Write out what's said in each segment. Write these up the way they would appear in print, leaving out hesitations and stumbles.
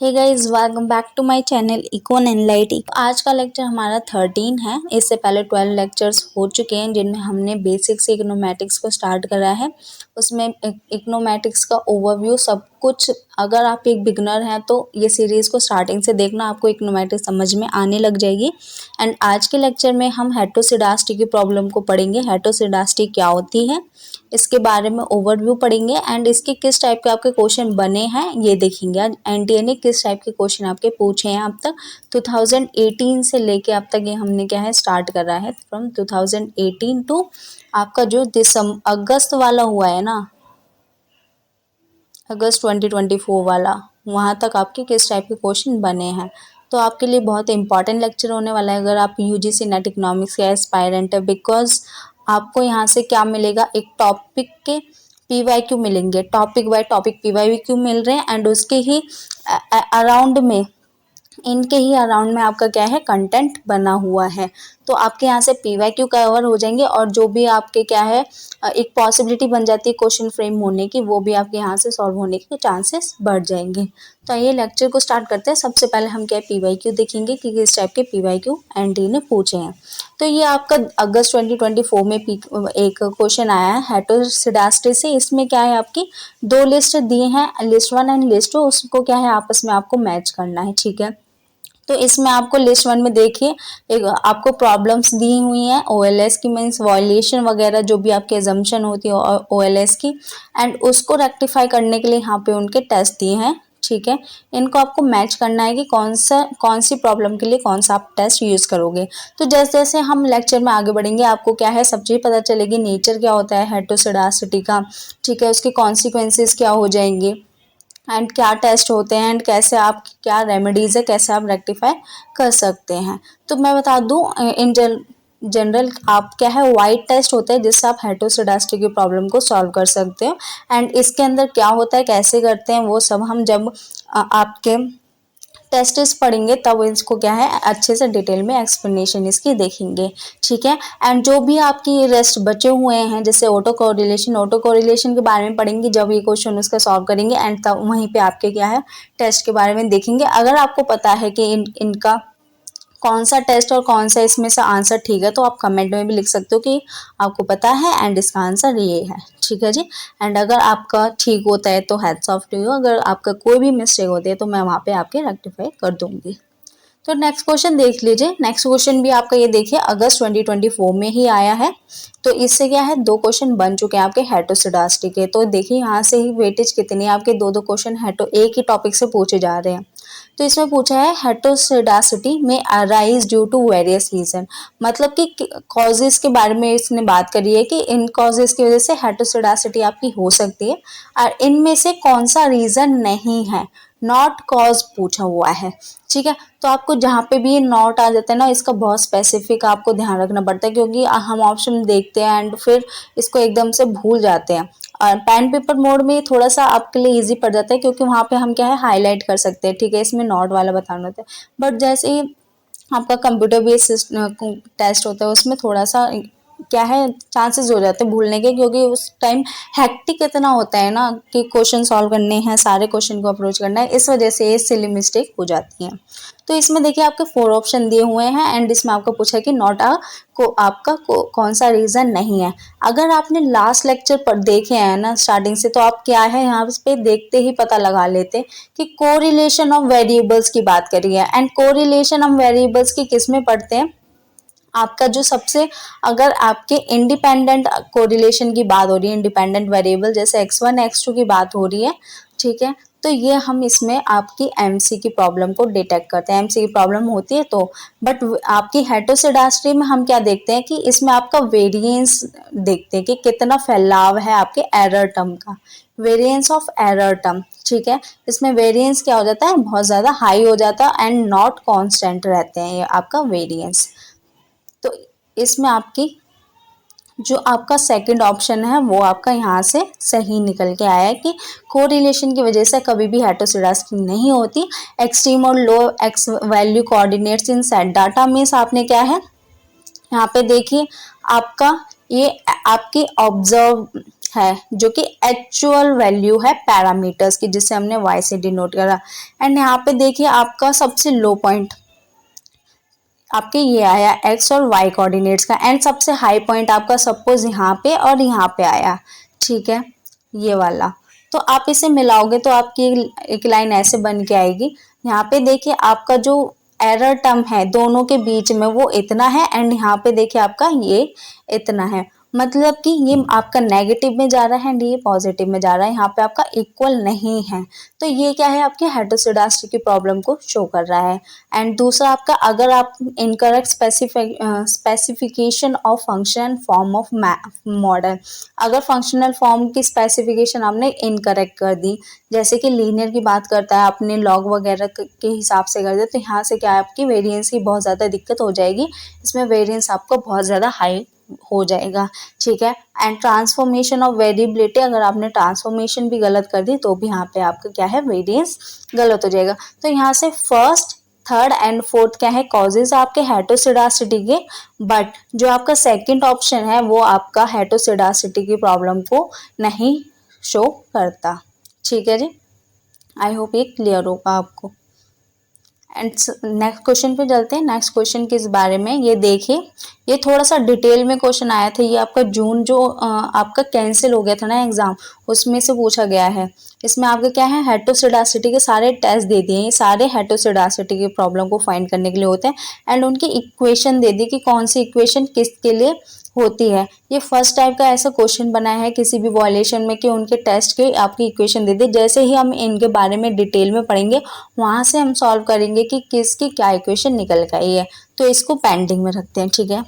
Hey guys, welcome back to my channel Econ Enlighty. आज का lecture हमारा 13 है। इससे पहले 12 लेक्चर्स हो चुके हैं जिनमें हमने बेसिक से इकोनोमेटिक्स को स्टार्ट करा है। उसमें इकोनोमेटिक्स का ओवरव्यू सब कुछ, अगर आप एक बिगनर हैं तो ये सीरीज़ को स्टार्टिंग से देखना, आपको इकोनोमेटिक्स समझ में आने लग जाएगी। एंड आज के लेक्चर में हम हेटेरोसिडास्टी की प्रॉब्लम को पढ़ेंगे। हेटेरोसिडास्टी क्या होती है, इसके बारे में ओवरव्यू पढ़ेंगे एंड इसके किस टाइप के आपके क्वेश्चन बने हैं ये देखेंगे। एनटीए ने किस टाइप के क्वेश्चन आपके पूछे हैं अब तक 2018 से लेके अब तक, ये हमने क्या है स्टार्ट कर रहा है फ्रॉम 2018 टू आपका जो अगस्त वाला हुआ है ना, अगस्त 2024 वाला, वहाँ तक आपके किस टाइप के क्वेश्चन बने हैं। तो आपके लिए बहुत इंपॉर्टेंट लेक्चर होने वाला है अगर आप यूजीसी नेट इकोनॉमिक्स के एस्पायरेंट है, बिकॉज आपको यहाँ से क्या मिलेगा, एक टॉपिक के पीवाईक्यू मिलेंगे, टॉपिक बाय टॉपिक पीवाईक्यू मिल रहे हैं एंड उसके ही अराउंड में, इनके ही अराउंड में आपका क्या है कंटेंट बना हुआ है। तो आपके यहाँ से पीवाईक्यू कवर हो जाएंगे और जो भी आपके क्या है एक पॉसिबिलिटी बन जाती है क्वेश्चन फ्रेम होने की, वो भी आपके यहाँ से सॉल्व होने के चांसेस बढ़ जाएंगे। तो ये लेक्चर को स्टार्ट करते हैं। सबसे पहले हम क्या पीवाईक्यू देखेंगे कि किस टाइप के पीवाईक्यू एनटी ने पूछे हैं। तो ये आपका अगस्त 2024 में एक क्वेश्चन आया है हेटेरोसिडास्टी से। इसमें क्या है आपकी दो लिस्ट दी हैं, लिस्ट 1 एंड लिस्ट 2, उसको क्या है आपस में आपको मैच करना है, ठीक है। तो इसमें आपको लिस्ट 1 में देखिए एक आपको प्रॉब्लम्स दी हुई हैं ओएलएस की, मीन्स वॉल्यूशन वगैरह जो भी आपकी एजम्पशन होती है ओएलएस की, एंड उसको रेक्टिफाई करने के लिए यहाँ पे उनके टेस्ट दिए हैं, ठीक है। इनको आपको मैच करना है कि कौन सी प्रॉब्लम के लिए कौन सा आप टेस्ट यूज करोगे। तो जैसे जैसे हम लेक्चर में आगे बढ़ेंगे आपको क्या है सब चीज़ पता चलेगी, नेचर क्या होता है हेटेरोसिडास्टी का, ठीक है, उसके कॉन्सिक्वेंसेस क्या हो जाएंगे एंड क्या टेस्ट होते हैं एंड कैसे आप क्या रेमेडीज है, कैसे आप रेक्टिफाई कर सकते हैं। तो मैं बता दूं इन जनरल आप क्या है वाइट टेस्ट होता है जिससे आप हेटेरोसिडास्टी की प्रॉब्लम को सॉल्व कर सकते हो। एंड इसके अंदर क्या होता है कैसे करते हैं वो सब हम जब आपके टेस्टिस पढ़ेंगे तब इसको क्या है अच्छे से डिटेल में एक्सप्लेनेशन इसकी देखेंगे, ठीक है। एंड जो भी आपकी रेस्ट बचे हुए हैं जैसे ऑटो कोरिलेशन के बारे में पढ़ेंगे जब ये क्वेश्चन उसका सॉल्व करेंगे एंड तब वहीं पे आपके क्या है टेस्ट के बारे में देखेंगे। अगर आपको पता है कि इनका कौन सा टेस्ट और कौन सा इसमें से आंसर ठीक है तो आप कमेंट में भी लिख सकते हो कि आपको पता है एंड इसका आंसर ये है, ठीक है जी। एंड अगर आपका ठीक होता है तो हैट्स ऑफ टू यू, अगर आपका कोई भी मिस्टेक होती है तो मैं वहाँ पे आपके रेक्टिफाई कर दूंगी। तो नेक्स्ट क्वेश्चन देख लीजिए। नेक्स्ट क्वेश्चन भी आपका ये देखिए अगस्त 2024 में ही आया है। तो इससे क्या है दो क्वेश्चन बन चुके हैं आपके हेटेरोसिडास्टी के। तो देखिए यहाँ से ही वेटेज कितनी है, आपके दो क्वेश्चन एक ही टॉपिक से पूछे जा रहे हैं। तो इसमें पूछा है हेटेरोसिडासिटी में arise due to various reason, मतलब कि कॉजेस के बारे में इसने बात करी है कि इन कॉजेस की वजह से हेटेरोसिडासिटी आपकी हो सकती है और इनमें से कौन सा रीजन नहीं है, नॉट कॉज पूछा हुआ है, ठीक है। तो आपको जहाँ पे भी ये नॉट आ जाता है ना, इसका बहुत स्पेसिफिक आपको ध्यान रखना पड़ता है क्योंकि हम ऑप्शन देखते हैं एंड फिर इसको एकदम से भूल जाते हैं। और पेन पेपर मोड में थोड़ा सा आपके लिए इजी पड़ जाता है क्योंकि वहाँ पे हम क्या है हाईलाइट कर सकते हैं, ठीक है, इसमें नॉट वाला बताना होता है। बट जैसे ही आपका कंप्यूटर बेस्ड टेस्ट होता है उसमें थोड़ा सा क्या है चांसेस हो जाते हैं भूलने के, क्योंकि उस टाइम हैक्टिक इतना होता है ना कि क्वेश्चन सॉल्व करने हैं, सारे क्वेश्चन को अप्रोच करना है, इस वजह से ये सिली मिस्टेक हो जाती है। तो इसमें देखिए आपके 4 ऑप्शन दिए हुए हैं एंड इसमें आपको पूछा है कि नॉट को आपका कौन सा रीजन नहीं है। अगर आपने लास्ट लेक्चर पर देखे हैं ना स्टार्टिंग से, तो आप क्या है यहाँ पे देखते ही पता लगा लेते कि कोरिलेशन ऑफ वेरिएबल्स की बात करी है। एंड कोरिलेशन ऑफ वेरिएबल्स की किस में पढ़ते हैं, आपका जो सबसे, अगर आपके इंडिपेंडेंट कोरिलेशन की बात हो रही है, इंडिपेंडेंट वेरिएबल जैसे x1 x2 की बात हो रही है, ठीक है, तो ये हम इसमें आपकी एमसी की प्रॉब्लम को डिटेक्ट करते हैं। एमसी की प्रॉब्लम होती है तो, बट आपकी हेटेरोसिडास्टी में हम क्या देखते हैं कि इसमें आपका वेरिएंस देखते हैं कि कितना फैलाव है आपके एरर टर्म का, वेरिएंस ऑफ एरर टर्म, ठीक है। इसमें वेरिएंस क्या हो जाता है बहुत ज़्यादा हाई हो जाता है एंड नॉट कॉन्स्टेंट रहते हैं ये आपका वेरिएंस। तो इसमें आपकी जो आपका सेकंड ऑप्शन है वो आपका यहाँ से सही निकल के आया है कि कोरिलेशन की वजह से कभी भी हेटेरोसिडास्टी नहीं होती। एक्सट्रीम और low X value coordinates in set data means आपने क्या है यहाँ पे देखिए आपका ये आपकी ऑब्जर्व है, जो कि एक्चुअल वैल्यू है पैरामीटर्स की, जिसे हमने y से डिनोट करा। एंड यहाँ पे देखिए आपका सबसे लो पॉइंट आपके ये आया x और y कोऑर्डिनेट्स का, एंड सबसे हाई पॉइंट आपका सपोज यहाँ पे और यहाँ पे आया, ठीक है, ये वाला। तो आप इसे मिलाओगे तो आपकी एक लाइन ऐसे बन के आएगी। यहाँ पे देखिए आपका जो एरर टर्म है दोनों के बीच में वो इतना है, एंड यहाँ पे देखिए आपका ये इतना है, मतलब कि ये आपका नेगेटिव में जा रहा है एंड ये पॉजिटिव में जा रहा है, यहाँ पे आपका इक्वल नहीं है। तो ये क्या है, आपकी हेटेरोस्केडास्टी की प्रॉब्लम को शो कर रहा है। एंड दूसरा आपका, अगर आप incorrect specification of function form of model, अगर फंक्शनल फॉर्म की स्पेसिफिकेशन आपने इनकरेक्ट कर दी, जैसे कि लीनियर की बात करता है आपने लॉग वगैरह के हिसाब से कर दिया, तो यहाँ से क्या है, आपकी वेरिएंस की बहुत ज़्यादा दिक्कत हो जाएगी, इसमें वेरिएंस आपको बहुत ज़्यादा हाई हो जाएगा, ठीक है। एंड ट्रांसफॉर्मेशन ऑफ वेरिएबिलिटी, अगर आपने ट्रांसफॉर्मेशन भी गलत कर दी तो भी यहाँ पे आपका क्या है, वेरिएंस गलत हो जाएगा। तो यहाँ से फर्स्ट, थर्ड एंड फोर्थ क्या है, कॉजेज आपके हेटेरोस्केडास्टी के, बट जो आपका सेकंड ऑप्शन है वो आपका हेटेरोस्केडास्टी की प्रॉब्लम को नहीं शो करता, ठीक है जी। आई होप ये क्लियर होगा आपको। एंड नेक्स्ट क्वेश्चन पे चलते हैं। नेक्स्ट क्वेश्चन किस बारे में, ये देखिए, ये थोड़ा सा डिटेल में क्वेश्चन आया था, ये आपका जून जो आपका कैंसिल हो गया था ना एग्जाम, उसमें से पूछा गया है। इसमें आपका क्या है, हेटेरोस्केडास्टी के सारे टेस्ट दे दिए, ये सारे हेटेरोस्केडास्टी की प्रॉब्लम को फाइंड करने के लिए होते हैं, एंड उनकी इक्वेशन दे दी कि कौन सी इक्वेशन किसके लिए होती है। ये फर्स्ट टाइप का ऐसा क्वेश्चन बनाया है किसी भी वॉल्यूशन में कि उनके टेस्ट के आपकी इक्वेशन दे दी। जैसे ही हम इनके बारे में डिटेल में पढ़ेंगे वहां से हम सॉल्व करेंगे कि किसकी क्या इक्वेशन निकल के आई है। तो इसको पेंडिंग में रखते हैं, ठीक है।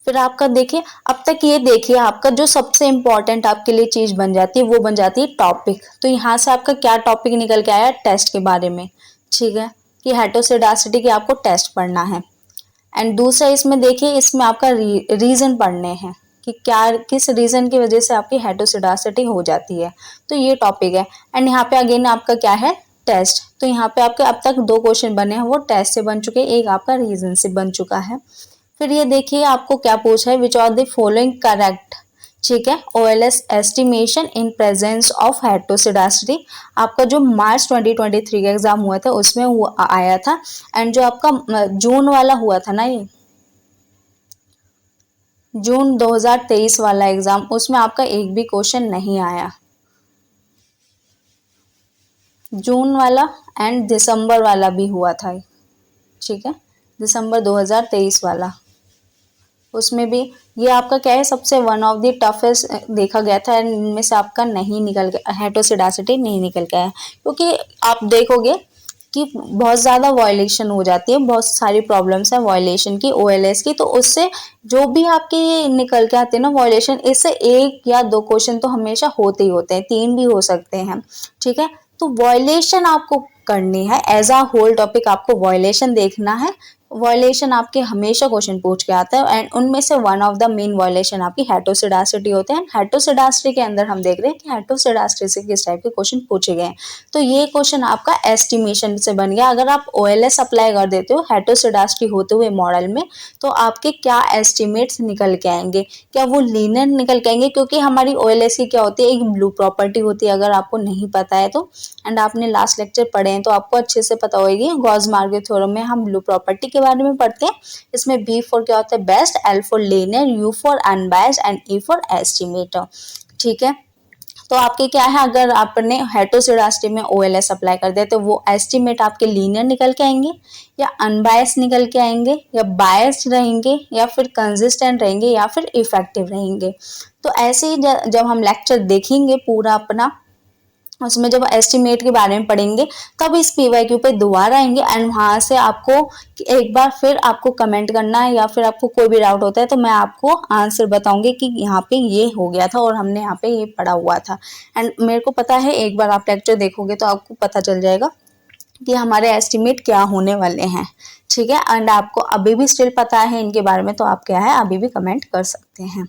फिर आपका देखिए, अब तक ये देखिए आपका जो सबसे इम्पोर्टेंट आपके लिए चीज बन जाती है वो बन जाती है टॉपिक। तो यहाँ से आपका क्या टॉपिक निकल के आया, टेस्ट के बारे में, ठीक है, कि हेटेरोस्केडास्टी के आपको टेस्ट पढ़ना है। एंड दूसरा इसमें देखिए, इसमें आपका रीजन पढ़ने हैं कि क्या किस रीजन की वजह से आपकी हेटेरोस्केडास्टी हो जाती है, तो ये टॉपिक है। एंड यहाँ पे अगेन आपका क्या है, टेस्ट। तो यहाँ पे आपके अब तक 2 क्वेश्चन बने हैं वो टेस्ट से बन चुके हैं, एक आपका रीजन से बन चुका है। फिर ये देखिए आपको क्या पूछा है, which are the following correct, ठीक है, OLS estimation in presence of heteroscedasticity. आपका जो मार्च 2023 का एग्जाम हुआ था उसमें वो आया था, एंड जो आपका जून वाला हुआ था ना, ये जून 2023 वाला एग्जाम, उसमें आपका एक भी क्वेश्चन नहीं आया। जून वाला एंड दिसंबर वाला भी हुआ था, ठीक है, दिसंबर 2023 वाला, उसमें भी ये आपका क्या है, सबसे वन ऑफ द टफेस्ट देखा गया था, एंड इनमें से आपका नहीं निकल गया, हेटेरोस्केडास्टी नहीं निकल गया है, क्योंकि आप देखोगे कि बहुत ज़्यादा वायलेशन हो जाती है, बहुत सारी प्रॉब्लम्स है वायलेशन की, OLS की, तो उससे जो भी आपके ये निकल के आते हैं ना वायलेशन, इससे 1 या 2 क्वेश्चन तो हमेशा होते ही होते हैं, 3 भी हो सकते हैं, ठीक है। तो वायलेशन आपको करनी है, एज अ होल टॉपिक आपको वायलेशन देखना है। वायलेशन आपके हमेशा क्वेश्चन पूछ के आता है, एंड उनमें से one of the main violation आपकी हेटेरोस्केडास्टी होते हैं। हेटेरोस्केडास्टी के अंदर हम देख रहे हैं कि हेटेरोस्केडास्टी से किस टाइप के क्वेश्चन पूछे गए हैं। तो ये क्वेश्चन आपका एस्टिमेशन से बन गया। अगर आप OLS अप्लाई कर देते हो हेटेरोस्केडास्टी होते हुए मॉडल में, तो आपके क्या एस्टिमेट्स निकल के आएंगे, क्या वो लीनियर निकल के आएंगे, क्योंकि हमारी OLS की क्या होती है, एक ब्लू प्रॉपर्टी होती है, अगर आपको नहीं पता है तो, एंड आपने लास्ट लेक्चर पढ़े हैं तो आपको अच्छे से पता होगी, गॉस-मॉर्गे थ्योरम में हम ब्लू प्रॉपर्टी के बारे में पढ़ते हैं। इसमें B फॉर क्या होता है, best, L for linear, U for unbiased and E for estimator, ठीक है। तो आपके क्या है, अगर आपने हेटेरोस्केडास्टी में OLS अप्लाई कर दिया तो वो एस्टिमेट आपके लीनियर निकल के आएंगे, या अनबायस्ड निकल के आएंगे, या बायस्ड रहेंगे, या फिर कंसिस्टेंट रहेंगे, या फिर इफेक्टिव रहेंगे। तो ऐसे ही जब हम लेक्चर देखेंगे पूरा अपना, उसमें जब एस्टिमेट के बारे में पढ़ेंगे तब इस PYQ पे दोबारा आएंगे, एंड वहां से आपको एक बार फिर आपको कमेंट करना है, या फिर आपको कोई भी डाउट होता है तो मैं आपको आंसर बताऊंगी कि यहाँ पे ये हो गया था और हमने यहाँ पे ये पढ़ा हुआ था। एंड मेरे को पता है एक बार आप लेक्चर देखोगे तो आपको पता चल जाएगा कि हमारे एस्टिमेट क्या होने वाले हैं, ठीक है। एंड आपको अभी भी स्टिल पता है इनके बारे में तो आप क्या है अभी भी कमेंट कर सकते हैं।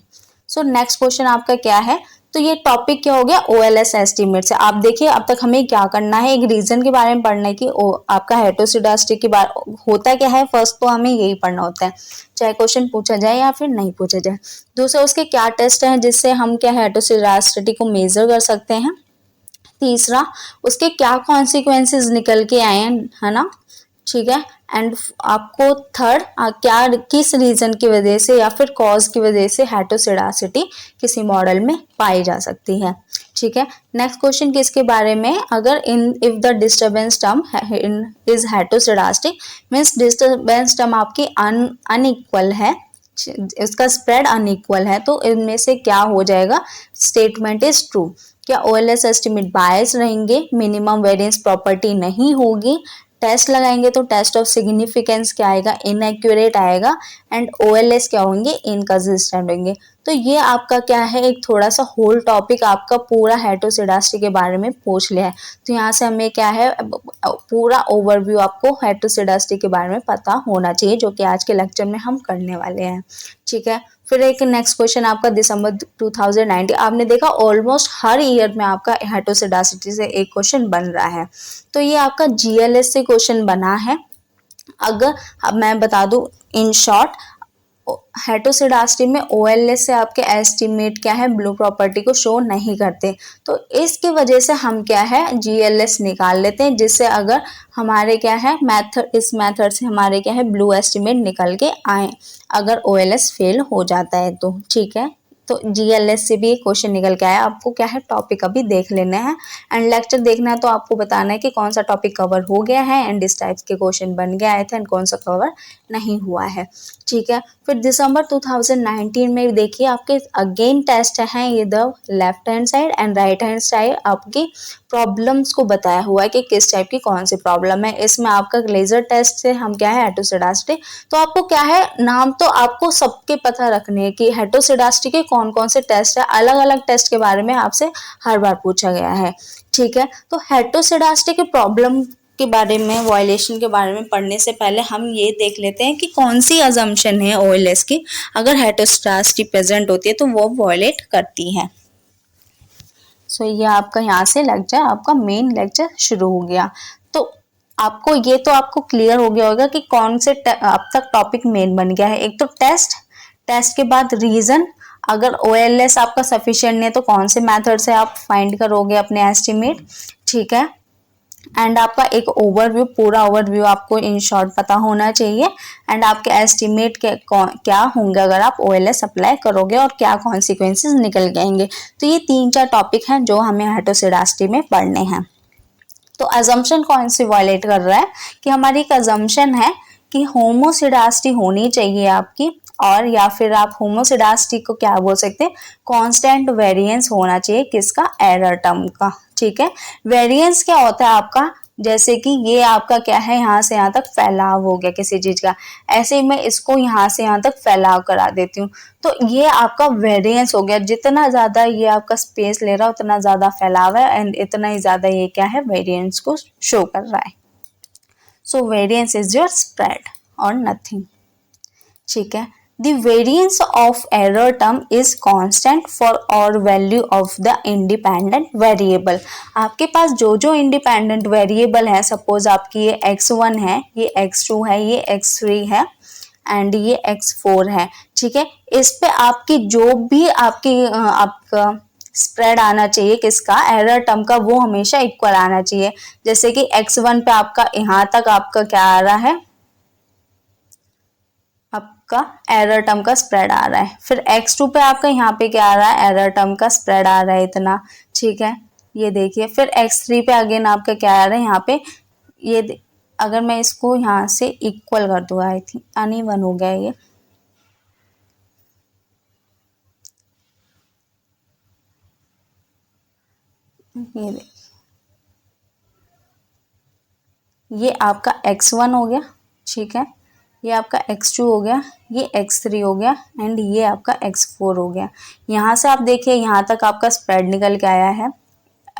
सो नेक्स्ट क्वेश्चन आपका क्या है, तो ये टॉपिक क्या हो गया, OLS एस्टिमेट से। आप देखिए अब तक हमें क्या करना है, एक रीजन के बारे में पढ़ना है कि आपका हेटेरोसिडास्टी के बारे होता क्या है। फर्स्ट तो हमें यही पढ़ना होता है, चाहे क्वेश्चन पूछा जाए या फिर नहीं पूछा जाए। दूसरा उसके क्या टेस्ट हैं जिससे हम क्या हेटेरोसिडास्टी को मेजर कर सकते हैं। तीसरा उसके क्या कॉन्सिक्वेंसेस निकल के आए हैं, है ना, ठीक है। एंड आपको थर्ड क्या किस रीजन की वजह से या फिर कॉज की वजह से हेटेरोसिडासिटी किसी मॉडल में पाई जा सकती है, ठीक है। नेक्स्ट क्वेश्चन किसके बारे में, अगर in if the disturbance term is heteroscedastic means disturbance term आपकी अनइक्वल है, इसका स्प्रेड अनइक्वल है, तो इनमें से क्या हो जाएगा, स्टेटमेंट इज ट्रू। क्या OLS एस्टिमेट बायस रहेंगे, मिनिमम वेरिएंस प्रॉपर्टी नहीं होगी, टेस्ट लगाएंगे तो टेस्ट ऑफ सिग्निफिकेंस क्या आएगा, इनएक्यूरेट आएगा, एंड OLS क्या होंगे, इनकंसिस्टेंट होंगे। तो ये आपका क्या है, एक थोड़ा सा होल टॉपिक आपका पूरा हेटेरोसिडास्टी के बारे में पूछ लिया है। तो यहाँ से हमें क्या है, पूरा ओवरव्यू आपको हेटेरोसिडास्टी के बारे में पता होना चाहिए, जो कि आज के लेक्चर में हम करने वाले हैं, ठीक है। फिर एक नेक्स्ट क्वेश्चन आपका दिसंबर 2019, आपने देखा ऑलमोस्ट हर ईयर में आपका हेटेरोसिडासिटी से एक क्वेश्चन बन रहा है। तो ये आपका GLS से क्वेश्चन बना है। अगर अब मैं बता दूं इन शॉर्ट, हेटेरोसिडास्टी में OLS से आपके एस्टिमेट क्या है, ब्लू प्रॉपर्टी को शो नहीं करते, तो इसकी वजह से हम क्या है GLS निकाल लेते हैं, जिससे अगर हमारे क्या है मेथड, इस मेथड से हमारे क्या है ब्लू एस्टिमेट निकल के आए, अगर OLS फेल हो जाता है तो, ठीक है। तो GLS से भी एक क्वेश्चन निकल के आया, आपको क्या है टॉपिक अभी देख लेना है, एंड लेक्चर देखना है तो आपको बताना है कि कौन सा टॉपिक कवर हो गया है एंड इस टाइप के क्वेश्चन बन गए आए थे एंड कौन सा कवर नहीं हुआ है, ठीक है। फिर दिसंबर 2019 में देखिए आपके अगेन टेस्ट हैं, ये the left hand side and right hand side आपकी प्रॉब्लम्स को बताया हुआ है कि किस टाइप की कौन सी प्रॉब्लम है। इसमें आपका लेजर टेस्ट से हम क्या है हेटेरोसिडास्टी, तो आपको क्या है नाम तो आपको सबके पता रखने हैं कि हेटेरोसिडास्टी के कौन कौन से टेस्ट है, अलग अलग टेस्ट के बारे में आपसे हर बार पूछा गया है, ठीक है। तो हेटेरोसिडास्टी के प्रॉब्लम के बारे में, वायलेशन के बारे में पढ़ने से पहले हम ये देख लेते हैं कि कौन सी अजम्पशन है OLS की, अगर हेटेरोसिडास्टी प्रेजेंट होती है तो वो वायलेट करती है। सो ये आपका यहाँ से लेक्चर, आपका मेन लेक्चर शुरू हो गया। तो आपको ये तो आपको क्लियर हो गया होगा कि कौन से अब तक टॉपिक मेन बन गया है। एक तो टेस्ट, टेस्ट के बाद रीजन, अगर OLS आपका सफिशिएंट नहीं है तो कौन से मेथड से आप फाइंड करोगे अपने एस्टिमेट, ठीक है। एंड आपका एक ओवरव्यू, पूरा ओवरव्यू आपको इन शॉर्ट पता होना चाहिए, एंड आपके एस्टिमेट के क्या होंगे अगर आप OLS अप्लाई करोगे और क्या कॉन्सिक्वेंसेस निकल जाएंगे। तो ये 3-4 टॉपिक हैं जो हमें हेटेरोसिडास्टी में पढ़ने हैं। तो अजम्पशन कौन सी वायलेट कर रहा है, कि हमारी एक अजम्पशन है कि होमोसिडास्टी होनी चाहिए आपकी, और या फिर आप होमोसिडास्टी को क्या बोल सकते हैं, कांस्टेंट वेरिएंस होना चाहिए किसका, एरर टर्म का, ठीक है। वेरिएंस क्या होता है आपका, जैसे कि ये आपका क्या है यहाँ से यहाँ तक फैलाव हो गया किसी चीज का, ऐसे ही मैं इसको यहाँ से यहाँ तक फैलाव करा देती हूँ, तो ये आपका वेरिएंस हो गया। जितना ज्यादा ये आपका स्पेस ले रहा है उतना ज्यादा फैलाव है, एंड इतना ही ज्यादा ये क्या है वेरिएंस को शो कर रहा है। सो वेरिएंस इज योर स्प्रेड और नथिंग, ठीक है। The variance of error term is constant for all value of the independent variable। आपके पास जो जो independent variable है, सपोज आपकी ये x1 है, ये x2 है, ये x3 है एंड ये x4 है, ठीक है। इस पे आपकी जो भी आपका स्प्रेड आना चाहिए किसका, एरर टर्म का, वो हमेशा इक्वल आना चाहिए। जैसे कि x1 पे आपका यहाँ तक आपका क्या आ रहा है, आपका एरर टर्म का स्प्रेड आ रहा है। फिर x2 पे आपका यहाँ पे क्या आ रहा है, एरर टर्म का स्प्रेड आ रहा है इतना, ठीक है, ये देखिए। फिर x3 पे अगेन आपका क्या आ रहा है, यहाँ पे ये अगर मैं इसको यहाँ से इक्वल कर दूँ, आई थिंक अनइवन हो गया ये देखिए, ये आपका x1 हो गया, ठीक है, ये आपका x2 हो गया, ये x3 हो गया एंड ये आपका x4 हो गया। यहाँ से आप देखिए यहाँ तक आपका स्प्रेड निकल के आया है,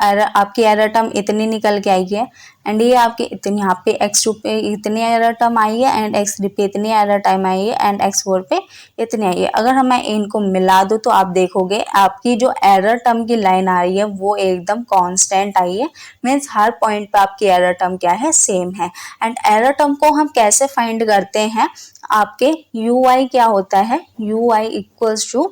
एरर, आपकी एरर टर्म इतनी निकल के आई है एंड ये आपकी इतनी, यहाँ पे x2 पे इतनी एरर टर्म आई है एंड x3 पे इतनी एरर टर्म आई है एंड x4 पे इतनी आई है। अगर मैं इनको मिला दूँ तो आप देखोगे आपकी जो एरर टर्म की लाइन आ रही है वो एकदम कांस्टेंट आई है, मीन्स हर पॉइंट पे आपकी एरर टर्म क्या है, सेम है। एंड एरर टर्म को हम कैसे फाइंड करते हैं, आपके ui क्या होता है, ui इक्वल्स टू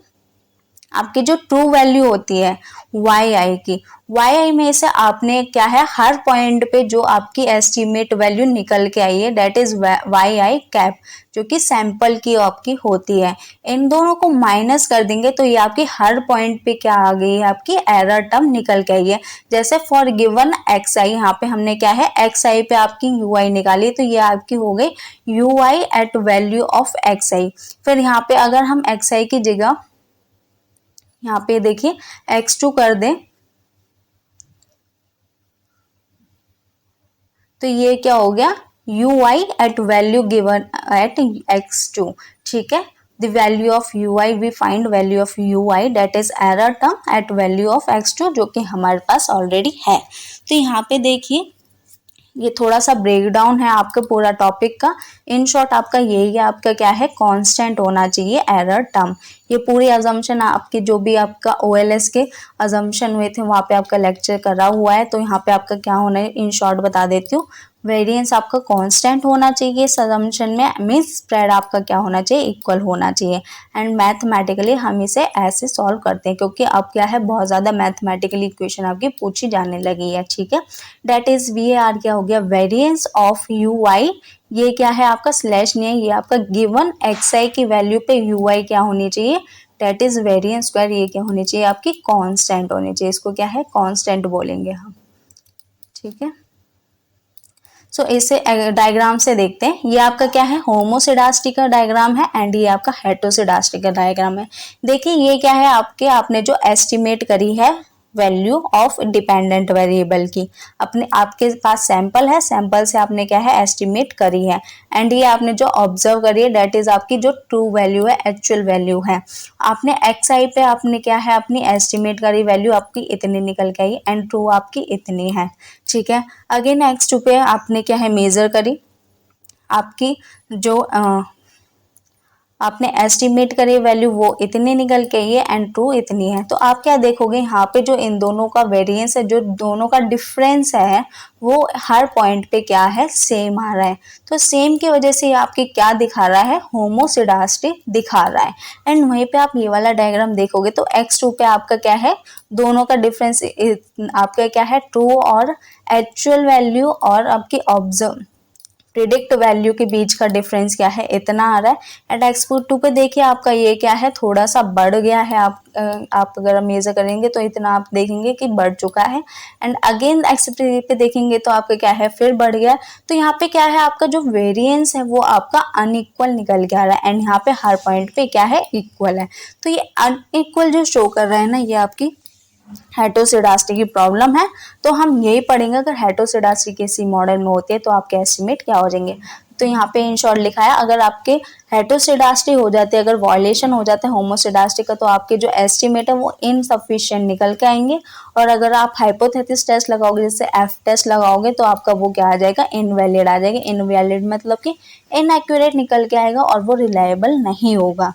आपकी जो ट्रू वैल्यू होती है yi की, yi में से आपने क्या है, हर पॉइंट पे जो आपकी एस्टीमेट वैल्यू निकल के आई है दैट इज yi कैप, जो कि सैंपल की आपकी होती है, इन दोनों को माइनस कर देंगे तो ये आपकी हर पॉइंट पे क्या आ गई है, आपकी एरर टर्म निकल के आई है। जैसे फॉर गिवन xi, यहाँ पे हमने क्या है xi पे आपकी ui निकाली, तो ये आपकी हो गई ui at value of xi। फिर यहाँ पे अगर हम xi की जगह यहाँ पे देखिए x2 कर दें तो ये क्या हो गया, ui at value given at x2, ठीक है। The value of ui, we find value of ui that is error term at value of x2, जो कि हमारे पास ऑलरेडी है। तो यहाँ पे देखिए ये थोड़ा सा ब्रेकडाउन है आपका पूरा टॉपिक का। इन शॉर्ट आपका यही है, आपका क्या है, कांस्टेंट होना चाहिए एरर टर्म। ये पूरी अजम्पशन आपकी जो भी आपका ओएलएस के अजम्पशन हुए थे वहाँ पे आपका लेक्चर करा हुआ है। तो यहाँ पे आपका क्या होना है, इन शॉर्ट बता देती हूँ। वेरिएंस आपका कांस्टेंट होना चाहिए इस अजम्पशन में, मीन्स स्प्रेड आपका क्या होना चाहिए, इक्वल होना चाहिए। एंड मैथमेटिकली हम इसे ऐसे सॉल्व करते हैं क्योंकि अब क्या है, बहुत ज़्यादा मैथमेटिकली इक्वेशन आपकी पूछी जाने लगी है, ठीक है। डेट इज VAR क्या हो गया, वेरिएंस ऑफ ui, ये क्या है आपका स्लैश नहीं है, ये आपका गिवन xi की वैल्यू पे ui क्या होनी चाहिए, डेट इज वेरिएंस स्क्वायर, ये क्या होनी चाहिए आपकी कांस्टेंट होनी चाहिए। इसको क्या है, कांस्टेंट बोलेंगे हम, ठीक है। सो इसे डायग्राम से देखते हैं। ये आपका क्या है, होमोसेडास्टी का डायग्राम है एंड ये आपका हेटरोसेडास्टी का डायग्राम है। देखिए ये क्या है, आपके आपने जो एस्टिमेट करी है वैल्यू ऑफ डिपेंडेंट वेरिएबल की, अपने आपके पास सैंपल है, सैंपल से आपने क्या है एस्टिमेट करी है एंड ये आपने जो ऑब्जर्व करी है डेट इज आपकी जो ट्रू वैल्यू है, एक्चुअल वैल्यू है। आपने xi पे आपने क्या है अपनी एस्टिमेट करी वैल्यू आपकी इतनी निकल के आई एंड ट्रू आपकी इतनी है, ठीक है। अगेन x2 पे आपने क्या है मेजर करी, आपकी जो आपने एस्टिमेट करी वैल्यू वो इतनी निकल के आई है एंड ट्रू इतनी है। तो आप क्या देखोगे यहाँ पे जो इन दोनों का वेरिएंस है, जो दोनों का डिफरेंस है वो हर पॉइंट पे क्या है, सेम आ रहा है। तो सेम की वजह से आपकी क्या दिखा रहा है, होमोसेडास्टी दिखा रहा है। एंड वहीं पे आप ये वाला डायग्राम देखोगे तो x2 पे आपका क्या है, दोनों का डिफरेंस आपका क्या है, ट्रू और एक्चुअल वैल्यू और आपकी ऑब्जर्व प्रिडिक्ट वैल्यू के बीच का डिफरेंस क्या है, इतना आ रहा है। एट x2 पे देखिए आपका ये क्या है, थोड़ा सा बढ़ गया है। आप अगर मेजर करेंगे तो इतना आप देखेंगे कि बढ़ चुका है एंड अगेन x3 पे देखेंगे तो आपका क्या है, फिर बढ़ गया। तो यहाँ पे क्या है, आपका जो वेरिएंस है वो आपका अनइक्वल निकल के आ रहा है एंड यहाँ पे हर पॉइंट पे क्या है, इक्वल है। तो ये अनइक्वल जो शो कर रहा है ना, ये आपकी हेटरोसेडास्टी की प्रॉब्लम है। तो हम यही पढ़ेंगे, अगर हेटरोसेडास्टी किसी मॉडल में होती है तो आपके एस्टिमेट क्या हो जाएंगे। तो यहाँ पे इन शॉर्ट लिखा है, अगर आपके हेटरोसेडास्टी हो जाती है, अगर वॉयलेशन हो जाता है होमोसेडास्टी का, तो आपके जो एस्टिमेट है वो इनसफिशिएंट निकल के आएंगे। और अगर आप हाइपोथेसिस टेस्ट लगाओगे, जैसे एफ टेस्ट लगाओगे, तो आपका वो क्या आ जाएगा, इनवैलिड आ जाएगा। इनवैलिड मतलब कि इनएक्यूरेट निकल के आएगा और वो रिलायबल नहीं होगा।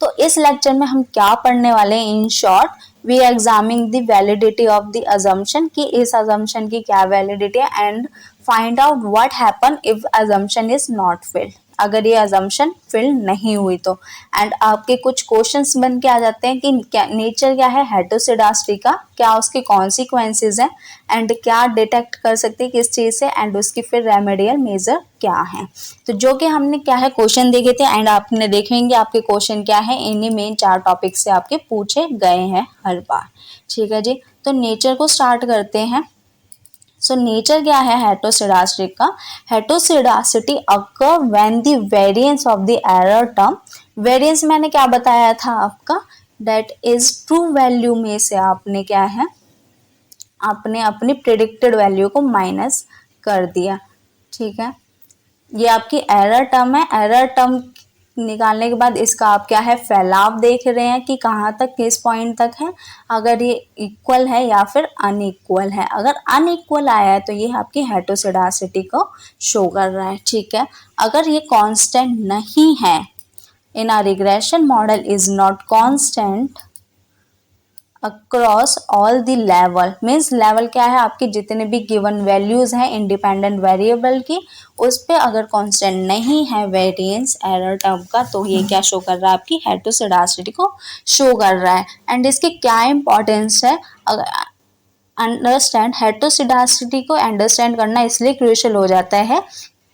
तो इस लेक्चर में हम क्या पढ़ने वाले हैं, in short we examining the validity of the assumption, कि इस अजम्पशन की क्या वैलिडिटी है and find out what happen if assumption is not filled, अगर ये अजम्पशन फिल नहीं हुई तो। एंड आपके कुछ क्वेश्चंस बन के आ जाते हैं कि क्या नेचर क्या है हेटरोसेडास्टी का, क्या उसके कॉन्सिक्वेंसेज हैं एंड क्या डिटेक्ट कर सकते हैं किस चीज़ से, एंड उसकी फिर रेमेडियल मेजर क्या है। तो जो कि हमने क्या है क्वेश्चन देखे थे एंड आपने देखेंगे आपके क्वेश्चन क्या है, इन्हीं मेन 4 टॉपिक से आपके पूछे गए हैं हर बार, ठीक है जी। तो नेचर को स्टार्ट करते हैं। सो नेचर क्या है हेटरोसेडास्टी का, heteroscedasticity occur when the variance of the error term, variance मैंने क्या बताया था आपका, दैट इज ट्रू वैल्यू में से आपने क्या है, आपने अपनी प्रिडिक्टेड वैल्यू को माइनस कर दिया, ठीक है। ये आपकी एरर टर्म है, एरर टर्म निकालने के बाद इसका आप क्या है फैलाव देख रहे हैं कि कहाँ तक किस पॉइंट तक है, अगर ये इक्वल है या फिर अनइक्वल है। अगर अनइक्वल आया है तो ये आपकी हेटेरोसिडासिटी को शो कर रहा है, ठीक है। अगर ये कांस्टेंट नहीं है, in a regression model is not constant across all the level, means level क्या है आपकी जितने भी गिवन वैल्यूज हैं इंडिपेंडेंट वेरिएबल की, उस पे अगर कांस्टेंट नहीं है वेरिएंस एरर टर्म का, तो ये क्या शो कर रहा है आपकी हेटेरोसिडासिटी को शो कर रहा है। एंड इसकी क्या इंपॉर्टेंस है, अगर अंडरस्टैंड हेटेरोसिडासिटी को अंडरस्टैंड करना इसलिए क्रूशियल हो जाता है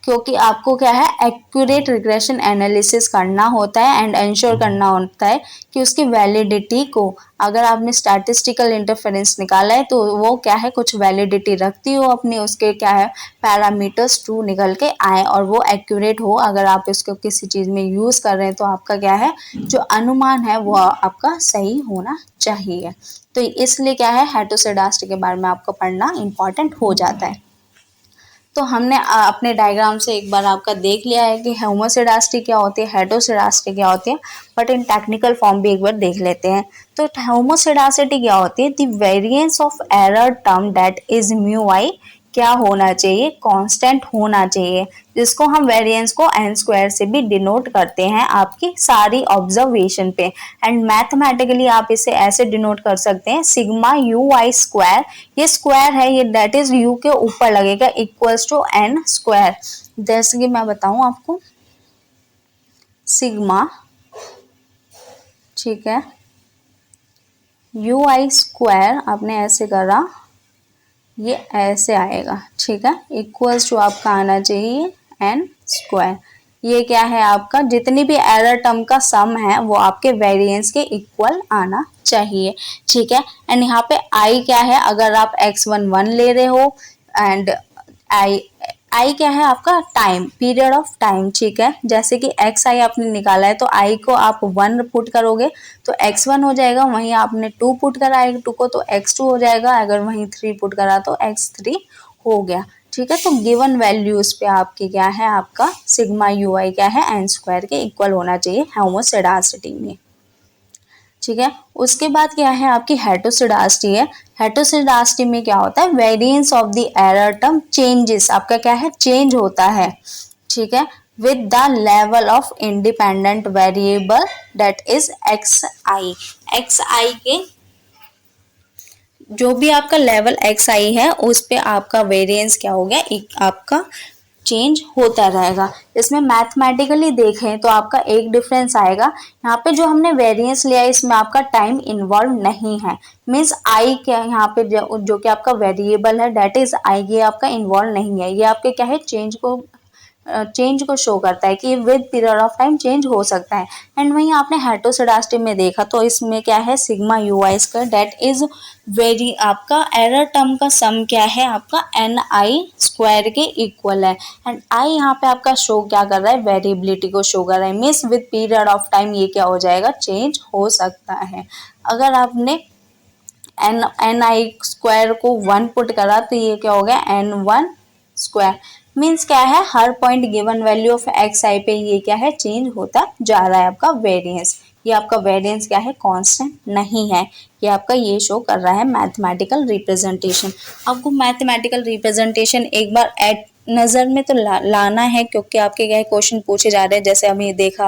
क्योंकि आपको क्या है एक्यूरेट रिग्रेशन एनालिसिस करना होता है एंड इंश्योर करना होता है कि उसकी वैलिडिटी को, अगर आपने स्टैटिस्टिकल इंटरफेरेंस निकाला है तो वो क्या है कुछ वैलिडिटी रखती हो अपनी, उसके क्या है पैरामीटर्स ट्रू निकल के आए और वो एक्यूरेट हो। अगर आप इसको किसी चीज़ में यूज़ कर रहे हैं तो आपका क्या है जो अनुमान है वो आपका सही होना चाहिए। तो इसलिए क्या है हेटेरोसिडासिटी के बारे में आपको पढ़ना इंपॉर्टेंट हो जाता है। तो हमने अपने डायग्राम से एक बार आपका देख लिया है कि होमोसिडासिटी क्या होती है, हेटेरोसिडासिटी क्या होती है, बट इन टेक्निकल फॉर्म भी एक बार देख लेते हैं। तो होमोसिडासिटी क्या होती है, the variance of error term that is mu i क्या होना चाहिए, कांस्टेंट होना चाहिए, जिसको हम वेरिएंस को एन स्क्वायर से भी डिनोट करते हैं आपकी सारी ऑब्जर्वेशन पे। एंड मैथमेटिकली आप इसे ऐसे डिनोट कर सकते हैं सिग्मा यू आई स्क्वायर, ये स्क्वायर है ये दैट इज यू के ऊपर लगेगा इक्वल्स टू एन स्क्वायर। जैसे कि मैं बताऊं आपको सिग्मा, ठीक है, यू आई स्क्वायर आपने ऐसे करा ये ऐसे आएगा, ठीक है, इक्वल्स टू आपका आना चाहिए एन स्क्वायर। ये क्या है आपका जितनी भी एरर टर्म का सम है वो आपके वेरिएंस के इक्वल आना चाहिए, ठीक है। एंड यहाँ पे आई क्या है, अगर आप x1 1 ले रहे हो एंड आई क्या है आपका टाइम, पीरियड ऑफ टाइम, ठीक है। जैसे कि एक्स आई आपने निकाला है तो आई को आप 1 पुट करोगे तो x1 हो जाएगा, वहीं आपने 2 पुट करा है 2 को तो x2 हो जाएगा, अगर वहीं 3 पुट करा तो x3 हो गया, ठीक है। तो गिवन वैल्यूज पे आपकी क्या है आपका सिग्मा यू आई क्या है एन स्क्वायर के इक्वल होना चाहिए होमोसिडासिटी में, ठीक है। उसके बाद क्या है आपकी हेटेरोसिडासिटी है। हेटेरोसिडासिटी में क्या होता है variance of the error term changes, आपका क्या है चेंज होता है, ठीक है, with the level of independent variable that is x i. X i के जो भी आपका लेवल एक्स आई है उस पे आपका वेरिएंस क्या हो गया आपका चेंज होता रहेगा। इसमें मैथमेटिकली देखें तो आपका एक डिफरेंस आएगा, यहाँ पे जो हमने वेरिएंस लिया है इसमें आपका टाइम इन्वॉल्व नहीं है, मीन्स आई क्या यहाँ पे जो कि आपका वेरिएबल है डेट इज आई ये आपका इन्वॉल्व नहीं है, ये आपके क्या है चेंज को शो करता है कि with period of time change हो सकता है। एंड वहीं आपने हेटेरोसिडासिटी में देखा तो इसमें क्या है sigma you I square that is very आपका एरर टर्म का सम क्या है आपका एन आई स्क्वायर के इक्वल है। एंड आई यहाँ पे आपका शो क्या कर रहा है वेरिएबिलिटी को शो कर रहा है, means with period of time ये क्या हो जाएगा चेंज हो सकता है। अगर आपने एन आई स्क्वायर को 1 पुट करा तो ये क्या हो गया एन 1 स्क्वायर, मीन्स क्या है हर point given value of x i पे ये क्या है चेंज होता जा रहा है आपका वेरिएंस। ये आपका वेरिएंस क्या है कांस्टेंट नहीं है, ये आपका ये शो कर रहा है मैथमेटिकल रिप्रेजेंटेशन। आपको मैथमेटिकल रिप्रेजेंटेशन एक बार एट नज़र में तो लाना है क्योंकि आपके क्या क्वेश्चन पूछे जा रहे हैं। जैसे अभी देखा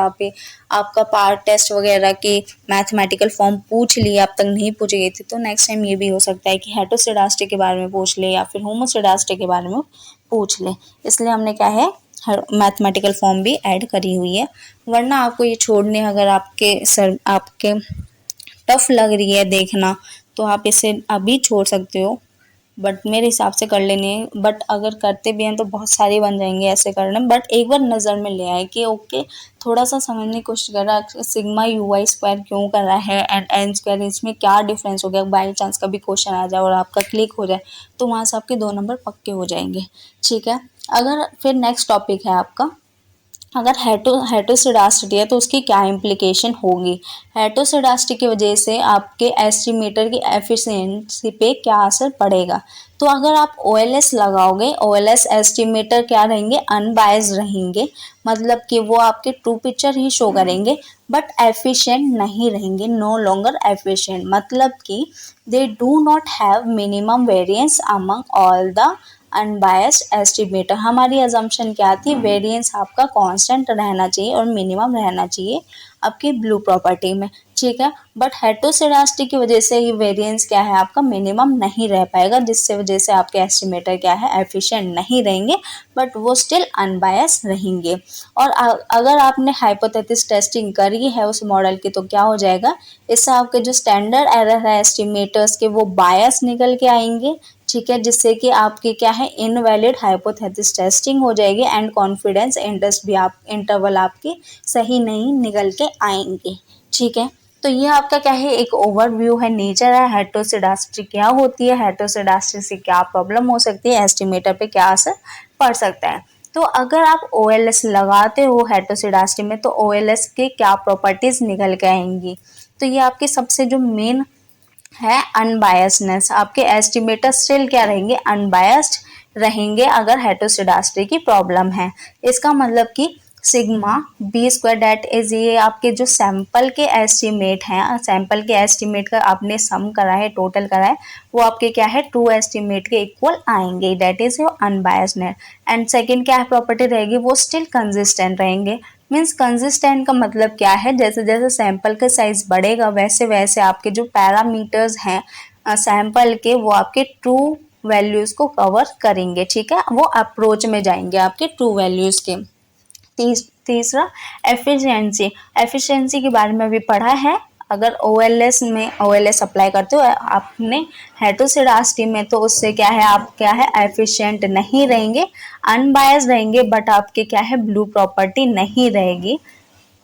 आपका पार्ट टेस्ट वगैरह की मैथमेटिकल फॉर्म पूछ लिए, अब तक नहीं पूछी गई थी, तो नेक्स्ट टाइम ये भी हो सकता है कि हेटेरोसिडासिटी के बारे में पूछ ले या फिर होमोसिडासिटी के बारे में पूछ ले, इसलिए हमने क्या है मैथमेटिकल फॉर्म भी ऐड करी हुई है। वरना आपको ये छोड़ने अगर आपके टफ लग रही है देखना तो आप इसे अभी छोड़ सकते हो, बट मेरे हिसाब से कर लेनी है। बट अगर करते भी हैं तो बहुत सारी बन जाएंगे ऐसे करने, बट एक बार नज़र में ले आए कि ओके थोड़ा सा समझने की कोशिश कर रहा है सिग्मा यू आई स्क्वायर क्यों कर रहा है एंड एन स्क्वायर इसमें क्या डिफरेंस हो गया, बाई चांस कभी क्वेश्चन आ जाए और आपका क्लिक हो जाए तो वहाँ से आपके 2 नंबर पक्के हो जाएंगे, ठीक है। अगर फिर नेक्स्ट टॉपिक है आपका अगर हेटरोसिडास्टिटी है तो उसकी क्या इम्प्लीकेशन होगी। हेटरोसिडास्टिटी की वजह से आपके एस्टिमेटर की एफिशिएंसी पे क्या असर पड़ेगा। तो अगर आप OLS लगाओगे, OLS एस्टिमेटर क्या रहेंगे, अनबायस्ड रहेंगे, मतलब कि वो आपके ट्रू पिक्चर ही शो करेंगे बट एफिशिएंट नहीं रहेंगे, नो लॉन्गर एफिशिएंट, मतलब कि they do not have minimum variance among all the unbiased estimator. हमारी अजम्पशन क्या थी, वेरिएंस आपका कांस्टेंट रहना चाहिए और मिनिमम रहना चाहिए आपकी ब्लू प्रॉपर्टी में, ठीक है। बट हेटरोसिडास्टी की वजह से ये वेरिएंस क्या है आपका मिनिमम नहीं रह पाएगा, जिससे वजह से आपके एस्टिमेटर क्या है एफिशिएंट नहीं रहेंगे बट वो स्टिल अनबायस रहेंगे। और अगर आपने हाइपोथेसिस टेस्टिंग करी है उस मॉडल की तो क्या हो जाएगा, इससे आपके जो स्टैंडर्ड एरर है एस्टिमेटर्स के वो बायस निकल के आएंगे, ठीक है, जिससे कि आपकी क्या है इनवैलिड हाइपोथेसिस टेस्टिंग हो जाएगी एंड कॉन्फिडेंस इंटरवल आपकी सही नहीं निकल के आएंगे, ठीक है। तो ये आपका क्या है एक ओवरव्यू है, नेचर है, हेटरोसिडास्टी क्या होती है, हेटरोसिडास्टी से क्या प्रॉब्लम हो सकती है, एस्टिमेटर पे क्या असर पड़ सकता है। तो अगर आप OLS लगाते हो हेटरोसिडास्टी में तो OLS के क्या प्रॉपर्टीज निकल के आएंगी। तो ये आपकी सबसे जो मेन है अनबायसनेस, आपके एस्टिमेटर स्टिल क्या रहेंगे अनबायस्ड रहेंगे अगर हेटरोसिडास्टी की प्रॉब्लम है। इसका मतलब कि sigma B square that is, ये आपके जो सैंपल के एस्टिमेट हैं, सैंपल के एस्टिमेट का आपने सम करा है, टोटल करा है, वो आपके क्या है ट्रू एस्टिमेट के इक्वल आएंगे, that is your unbiasedness. And second क्या है प्रॉपर्टी रहेगी, वो स्टिल कंसिस्टेंट रहेंगे। मीन्स कंसिस्टेंट का मतलब क्या है, जैसे जैसे सैंपल का साइज बढ़ेगा वैसे वैसे आपके जो पैरामीटर्स हैं सैंपल के वो आपके ट्रू वैल्यूज को कवर करेंगे, ठीक है, वो अप्रोच में जाएंगे आपके ट्रू वैल्यूज के। तीसरा एफिशिएंसी, एफिशिएंसी के बारे में भी पढ़ा है। अगर OLS अप्लाई करते हो आपने हेटरोसिडास्टी में तो उससे क्या है आप क्या है एफिशिएंट नहीं रहेंगे, अनबायस्ड रहेंगे बट आपके क्या है ब्लू प्रॉपर्टी नहीं रहेगी,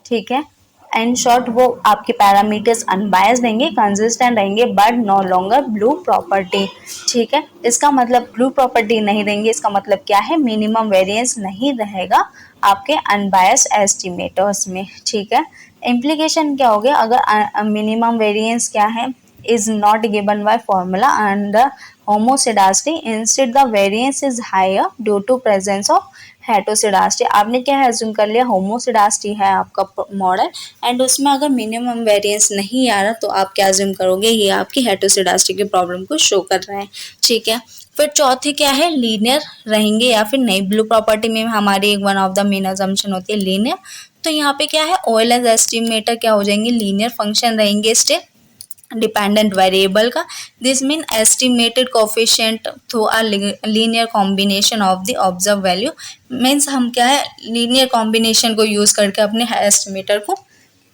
ठीक है। इन शॉर्ट वो आपके पैरामीटर्स अनबायस्ड रहेंगे, कंसिस्टेंट रहेंगे but no longer BLUE property, ठीक है। इसका मतलब ब्लू प्रॉपर्टी नहीं रहेंगे, इसका मतलब क्या है मिनिमम वेरिएंस नहीं रहेगा आपके अनबायस्ड एस्टिमेटर्स में, ठीक है। इम्प्लीकेशन क्या हो गया, अगर मिनिमम वेरिएंस क्या है is not given by formula under homoscedasty, instead the variance is higher due to presence of हेटरोसिडास्टी। आपने क्या एज्यूम कर लिया होमोसिडास्टी है आपका मॉडल एंड उसमें अगर मिनिमम वेरिएंस नहीं आ रहा तो आप क्या एज्यूम करोगे ये आपकी हेटरोसिडास्टी की प्रॉब्लम को शो कर रहा है, ठीक है। फिर चौथे क्या है लीनियर रहेंगे या फिर नहीं, ब्लू प्रॉपर्टी में हमारी एक one of the main assumption होती है लीनियर। तो यहाँ पे क्या है OLS एस्टिमेटर क्या हो जाएंगे लीनियर फंक्शन रहेंगे स्टिल डिपेंडेंट वेरिएबल का, this mean estimated coefficient through a linear combination of the observe value. Means हम क्या है लीनियर कॉम्बिनेशन को यूज करके अपने एस्टिमेटर को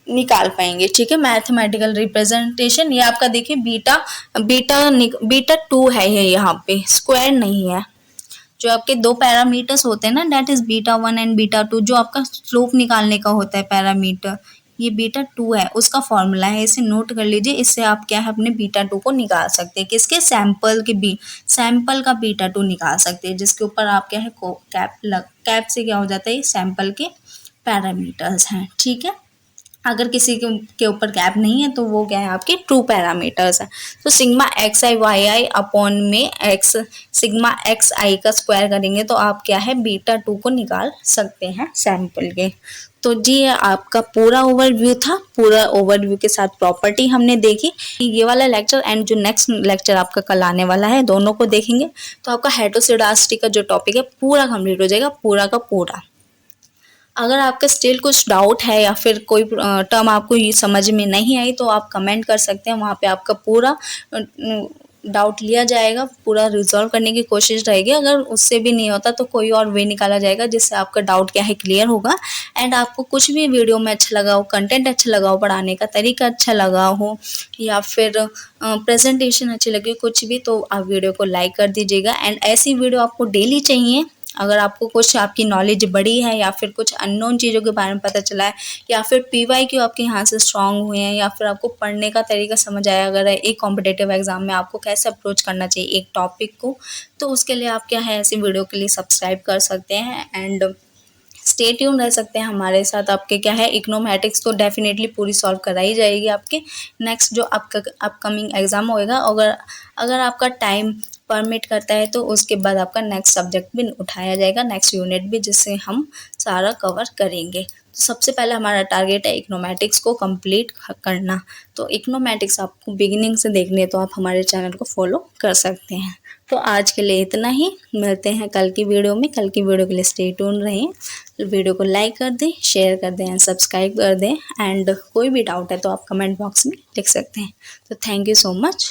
निकाल पाएंगे, ठीक है। मैथमेटिकल रिप्रेजेंटेशन ये आपका देखिए बीटा 2 है ये, यहाँ पे स्क्वायर नहीं है। जो आपके दो पैरामीटर्स होते हैं ना that is beta 1 and beta 2, जो आपका स्लोप निकालने का होता है पैरामीटर, ये बीटा 2 है उसका फॉर्मूला है, इसे नोट कर लीजिए। इससे आप क्या है अपने बीटा 2 को निकाल सकते हैं, किसके सैंपल का बीटा 2 निकाल सकते हैं, जिसके ऊपर आप क्या है कैप से क्या हो जाता है सैंपल के पैरामीटर्स हैं, ठीक है। अगर किसी के ऊपर कैप नहीं है तो वो क्या है आपके ट्रू पैरामीटर्स है। तो सिग्मा एक्स आई वाई आई अपॉन में एक्स सिग्मा एक्स आई का स्क्वायर करेंगे तो आप क्या है बीटा 2 को निकाल सकते हैं सैंपल के। तो जी ये आपका पूरा ओवरव्यू था, पूरा ओवरव्यू के साथ प्रॉपर्टी हमने देखी। ये वाला लेक्चर एंड जो नेक्स्ट लेक्चर आपका कल आने वाला है दोनों को देखेंगे तो आपका हेटरोसिडास्टी का जो टॉपिक है पूरा कंप्लीट हो जाएगा, पूरा का पूरा। अगर आपका स्टिल कुछ डाउट है या फिर कोई टर्म आपको ये समझ में नहीं आई तो आप कमेंट कर सकते हैं, वहाँ पे आपका पूरा डाउट लिया जाएगा, पूरा रिजॉल्व करने की कोशिश रहेगी। अगर उससे भी नहीं होता तो कोई और वे निकाला जाएगा जिससे आपका डाउट क्या है क्लियर होगा। एंड आपको कुछ भी वीडियो में अच्छा लगा हो, कंटेंट अच्छा लगा हो, पढ़ाने का तरीका अच्छा लगा हो या फिर प्रेजेंटेशन अच्छी लगी, कुछ भी, तो आप वीडियो को लाइक कर दीजिएगा। एंड ऐसी वीडियो आपको डेली चाहिए। अगर आपको कुछ आपकी नॉलेज बढ़ी है या फिर कुछ अननोन चीज़ों के बारे में पता चला है या फिर PYQ आपके यहाँ से स्ट्रांग हुए हैं या फिर आपको पढ़ने का तरीका समझ आया, अगर एक कॉम्पिटेटिव एग्जाम में आपको कैसे अप्रोच करना चाहिए एक टॉपिक को, तो उसके लिए आप क्या है ऐसी वीडियो के लिए सब्सक्राइब कर सकते हैं। एंड स्टे ट्यून रह सकते हैं हमारे साथ। आपके क्या है, इकोनॉमेटिक्स तो डेफिनेटली पूरी सॉल्व कराई जाएगी आपके। नेक्स्ट जो आपका अपकमिंग एग्ज़ाम होएगा, अगर अगर आपका टाइम परमिट करता है तो उसके बाद आपका नेक्स्ट सब्जेक्ट भी उठाया जाएगा, नेक्स्ट यूनिट भी, जिससे हम सारा कवर करेंगे। तो सबसे पहले हमारा टारगेट है इकोनॉमेटिक्स को कंप्लीट करना। तो इकोनॉमेटिक्स आपको बिगिनिंग से देखनी है तो आप हमारे चैनल को फॉलो कर सकते हैं। तो आज के लिए इतना ही, मिलते हैं कल की वीडियो में। कल की वीडियो के लिए स्टे ट्यून रहें। वीडियो को लाइक कर दें, शेयर कर दें एंड सब्सक्राइब कर दें। एंड कोई भी डाउट है तो आप कमेंट बॉक्स में लिख सकते हैं। तो थैंक यू सो मच।